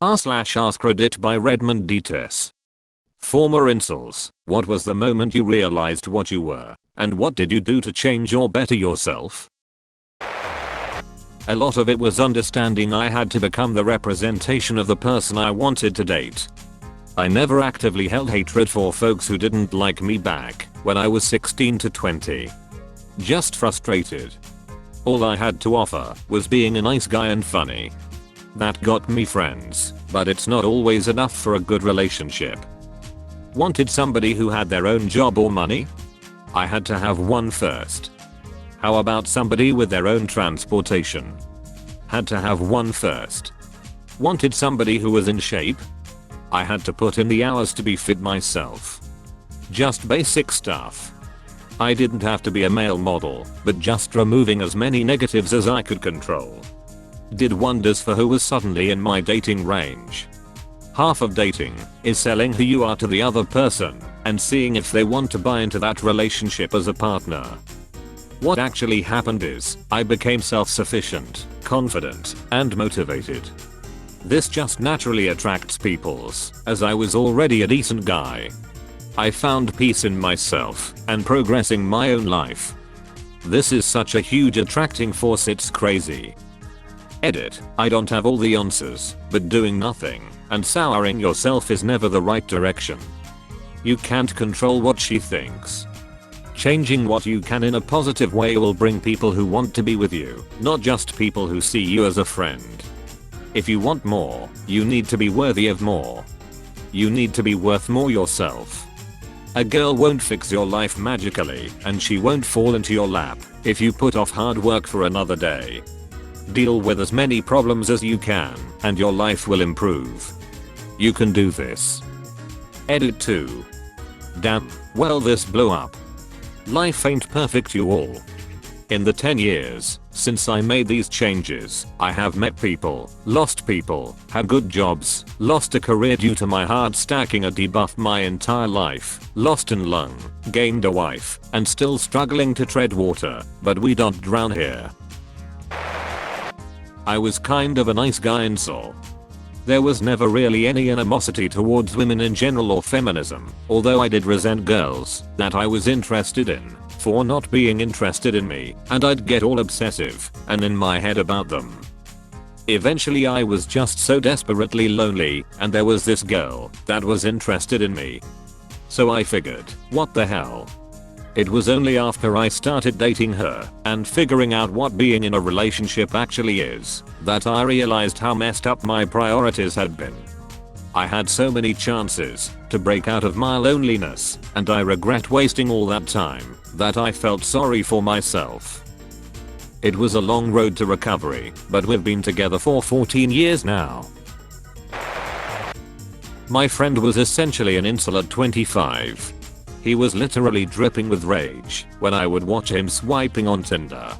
r/AskReddit by Redmond Dts. Former incels, what was the moment you realized what you were, and what did you do to change or better yourself? A lot of it was understanding I had to become the representation of the person I wanted to date. I never actively held hatred for folks who didn't like me back when I was 16 to 20. Just frustrated. All I had to offer was being a nice guy and funny. That got me friends, but it's not always enough for a good relationship. Wanted somebody who had their own job or money? I had to have one first. How about somebody with their own transportation? Had to have one first. Wanted somebody who was in shape? I had to put in the hours to be fit myself. Just basic stuff. I didn't have to be a male model, but just removing as many negatives as I could control did wonders for who was suddenly in my dating range. Half of dating is selling who you are to the other person and seeing if they want to buy into that relationship as a partner. What actually happened is, I became self-sufficient, confident, and motivated. This just naturally attracts people's, as I was already a decent guy. I found peace in myself and progressing my own life. This is such a huge attracting force, it's crazy. Edit, I don't have all the answers, but doing nothing and souring yourself is never the right direction. You can't control what she thinks. Changing what you can in a positive way will bring people who want to be with you, not just people who see you as a friend. If you want more, you need to be worthy of more. You need to be worth more yourself. A girl won't fix your life magically, and she won't fall into your lap if you put off hard work for another day. Deal with as many problems as you can, and your life will improve. You can do this. Edit 2. Damn, well this blew up. Life ain't perfect, you all. In the 10 years since I made these changes, I have met people, lost people, had good jobs, lost a career due to my hard stacking a debuff my entire life, lost an lung, gained a wife, and still struggling to tread water, but we don't drown here. I was kind of a nice guy incel. There was never really any animosity towards women in general or feminism, although I did resent girls that I was interested in for not being interested in me, and I'd get all obsessive and in my head about them. Eventually I was just so desperately lonely, and there was this girl that was interested in me. So I figured, what the hell? It was only after I started dating her and figuring out what being in a relationship actually is that I realized how messed up my priorities had been. I had so many chances to break out of my loneliness, and I regret wasting all that time that I felt sorry for myself. It was a long road to recovery, but we've been together for 14 years now. My friend was essentially an incel at 25. He was literally dripping with rage when I would watch him swiping on Tinder.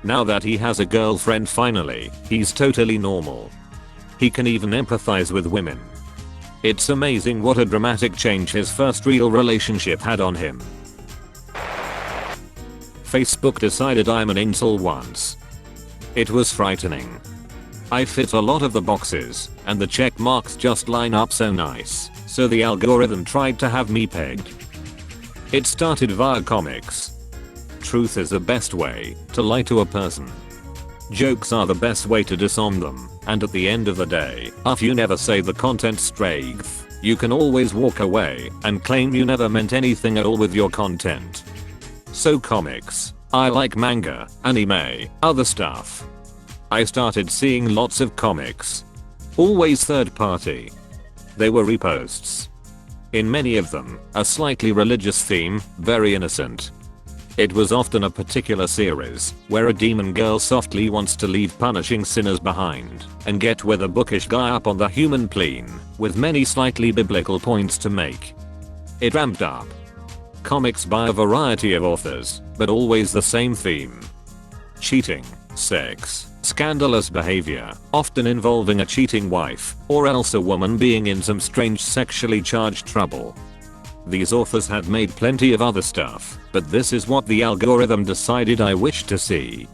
Now that he has a girlfriend finally, he's totally normal. He can even empathize with women. It's amazing what a dramatic change his first real relationship had on him. Facebook decided I'm an incel once. It was frightening. I fit a lot of the boxes, and the check marks just line up so nice, so the algorithm tried to have me pegged. It started via comics. Truth is the best way to lie to a person. Jokes are the best way to disarm them, and at the end of the day, if you never say the content straight, you can always walk away and claim you never meant anything at all with your content. So comics. I like manga, anime, other stuff. I started seeing lots of comics. Always third party. They were reposts. In many of them, a slightly religious theme, very innocent. It was often a particular series where a demon girl softly wants to leave punishing sinners behind and get with a bookish guy up on the human plane, with many slightly biblical points to make. It ramped up. Comics by a variety of authors, but always the same theme. Cheating, sex, scandalous behavior, often involving a cheating wife, or else a woman being in some strange sexually charged trouble. These authors had made plenty of other stuff, but this is what the algorithm decided I wished to see.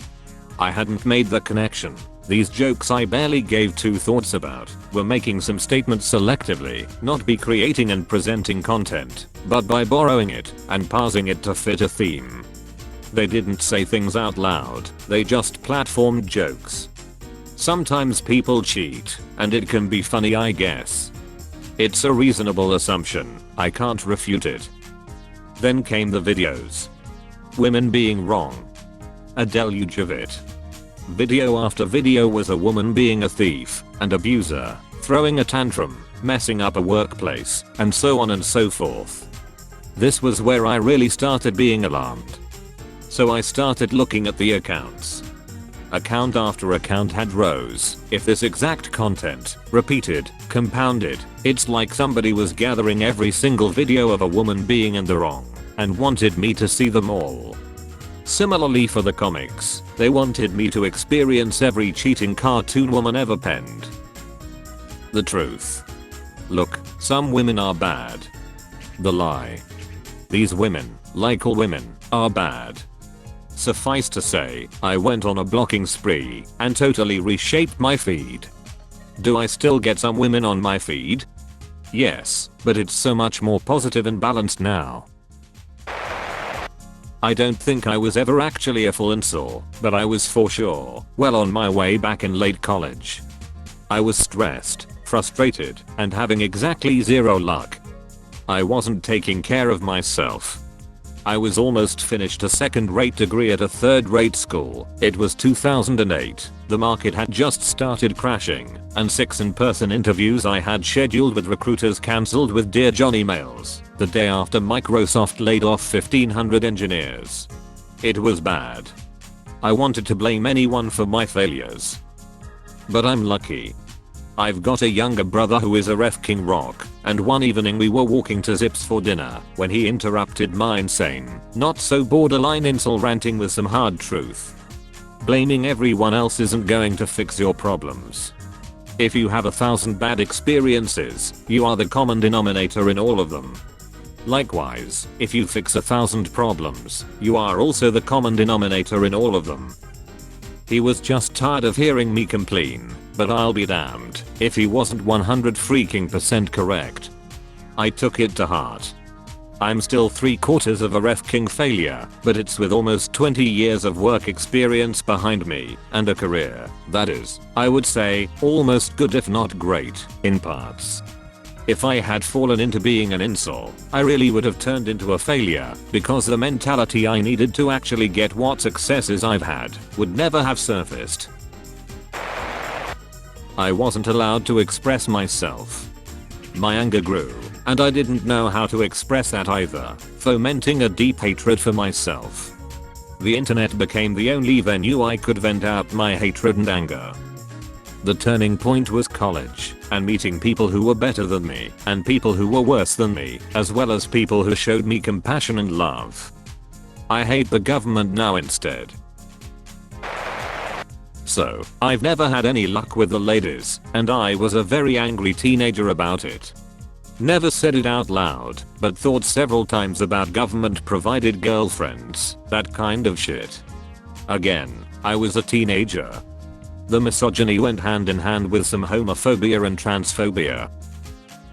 I hadn't made the connection. These jokes I barely gave two thoughts about were making some statements selectively, not by creating and presenting content, but by borrowing it and parsing it to fit a theme. They didn't say things out loud, they just platformed jokes. Sometimes people cheat, and it can be funny, I guess. It's a reasonable assumption, I can't refute it. Then came the videos. Women being wrong. A deluge of it. Video after video was a woman being a thief, and abuser, throwing a tantrum, messing up a workplace, and so on and so forth. This was where I really started being alarmed. So I started looking at the accounts. Account after account had rows. If this exact content, repeated, compounded, it's like somebody was gathering every single video of a woman being in the wrong, and wanted me to see them all. Similarly for the comics, they wanted me to experience every cheating cartoon woman ever penned. The truth. Look, some women are bad. The lie. These women, like all women, are bad. Suffice to say, I went on a blocking spree and totally reshaped my feed. Do I still get some women on my feed? Yes, but it's so much more positive and balanced now. I don't think I was ever actually a full incel, but I was for sure well on my way back in late college. I was stressed, frustrated, and having exactly zero luck. I wasn't taking care of myself. I was almost finished a second-rate degree at a third-rate school. It was 2008, the market had just started crashing, and 6 in-person interviews I had scheduled with recruiters cancelled with Dear John emails, the day after Microsoft laid off 1,500 engineers. It was bad. I wanted to blame anyone for my failures. But I'm lucky. I've got a younger brother who is a ref king rock, and one evening we were walking to Zips for dinner when he interrupted my insane, not so borderline incel ranting with some hard truth. Blaming everyone else isn't going to fix your problems. If you have 1,000 bad experiences, you are the common denominator in all of them. Likewise, if you fix 1,000 problems, you are also the common denominator in all of them. He was just tired of hearing me complain, but I'll be damned if he wasn't 100% correct. I took it to heart. I'm still 3/4 of a ref king failure, but it's with almost 20 years of work experience behind me, and a career that is, I would say, almost good if not great, in parts. If I had fallen into being an incel, I really would have turned into a failure, because the mentality I needed to actually get what successes I've had would never have surfaced. I wasn't allowed to express myself. My anger grew, and I didn't know how to express that either, fomenting a deep hatred for myself. The internet became the only venue I could vent out my hatred and anger. The turning point was college, and meeting people who were better than me, and people who were worse than me, as well as people who showed me compassion and love. I hate the government now instead. So, I've never had any luck with the ladies, and I was a very angry teenager about it. Never said it out loud, but thought several times about government provided girlfriends, that kind of shit. Again, I was a teenager. The misogyny went hand in hand with some homophobia and transphobia.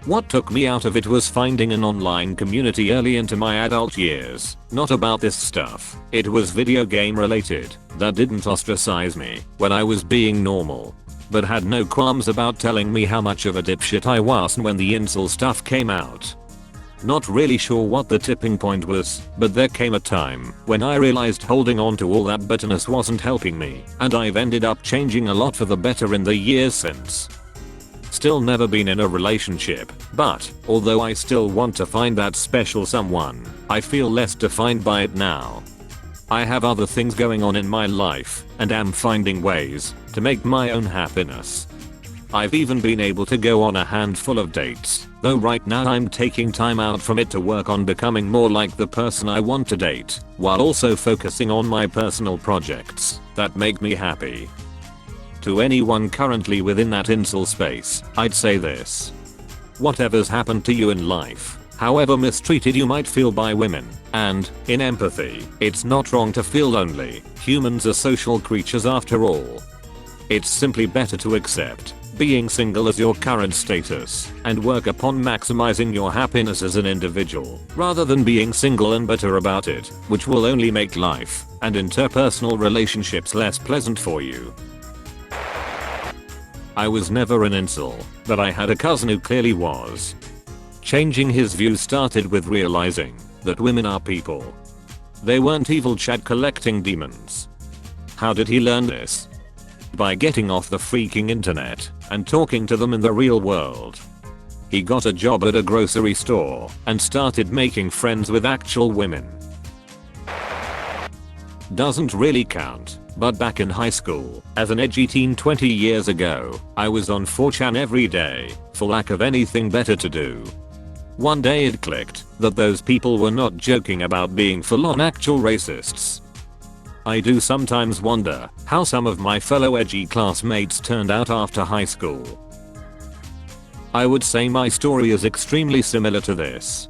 What took me out of it was finding an online community early into my adult years, not about this stuff, it was video game related, that didn't ostracize me when I was being normal, but had no qualms about telling me how much of a dipshit I was when the incel stuff came out. Not really sure what the tipping point was, but there came a time when I realized holding on to all that bitterness wasn't helping me, and I've ended up changing a lot for the better in the years since. Still never been in a relationship, but although I still want to find that special someone, I feel less defined by it now. I have other things going on in my life, and am finding ways to make my own happiness. I've even been able to go on a handful of dates, though right now I'm taking time out from it to work on becoming more like the person I want to date, while also focusing on my personal projects that make me happy. To anyone currently within that incel space, I'd say this. Whatever's happened to you in life, however mistreated you might feel by women, and, in empathy, it's not wrong to feel lonely, humans are social creatures after all. It's simply better to accept being single as your current status and work upon maximizing your happiness as an individual rather than being single and bitter about it, which will only make life and interpersonal relationships less pleasant for you. I was never an incel, but I had a cousin who clearly was. Changing his views started with realizing that women are people. They weren't evil Chad collecting demons. How did he learn this? By getting off the freaking internet and talking to them in the real world. He got a job at a grocery store and started making friends with actual women. Doesn't really count, but back in high school, as an edgy teen 20 years ago, I was on 4chan every day, for lack of anything better to do. One day it clicked that those people were not joking about being full-on actual racists. I do sometimes wonder how some of my fellow edgy classmates turned out after high school. I would say my story is extremely similar to this.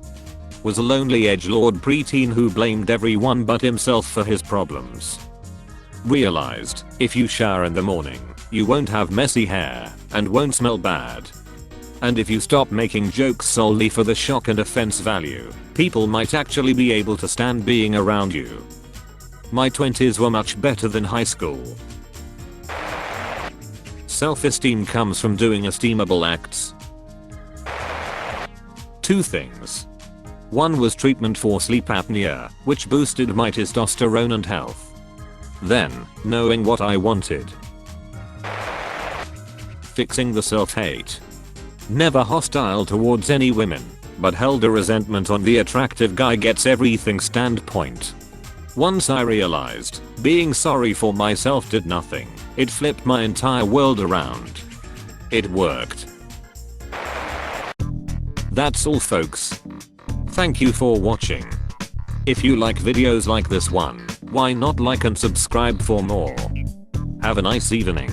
Was a lonely edgelord preteen who blamed everyone but himself for his problems. Realized if you shower in the morning, you won't have messy hair and won't smell bad. And if you stop making jokes solely for the shock and offense value, people might actually be able to stand being around you. My 20s were much better than high school. Self-esteem comes from doing esteemable acts. 2 things. One was treatment for sleep apnea, which boosted my testosterone and health. Then, knowing what I wanted. Fixing the self-hate. Never hostile towards any women, but held a resentment on the attractive guy gets everything standpoint. Once I realized being sorry for myself did nothing, it flipped my entire world around. It worked. That's all folks. Thank you for watching. If you like videos like this one, why not like and subscribe for more? Have a nice evening.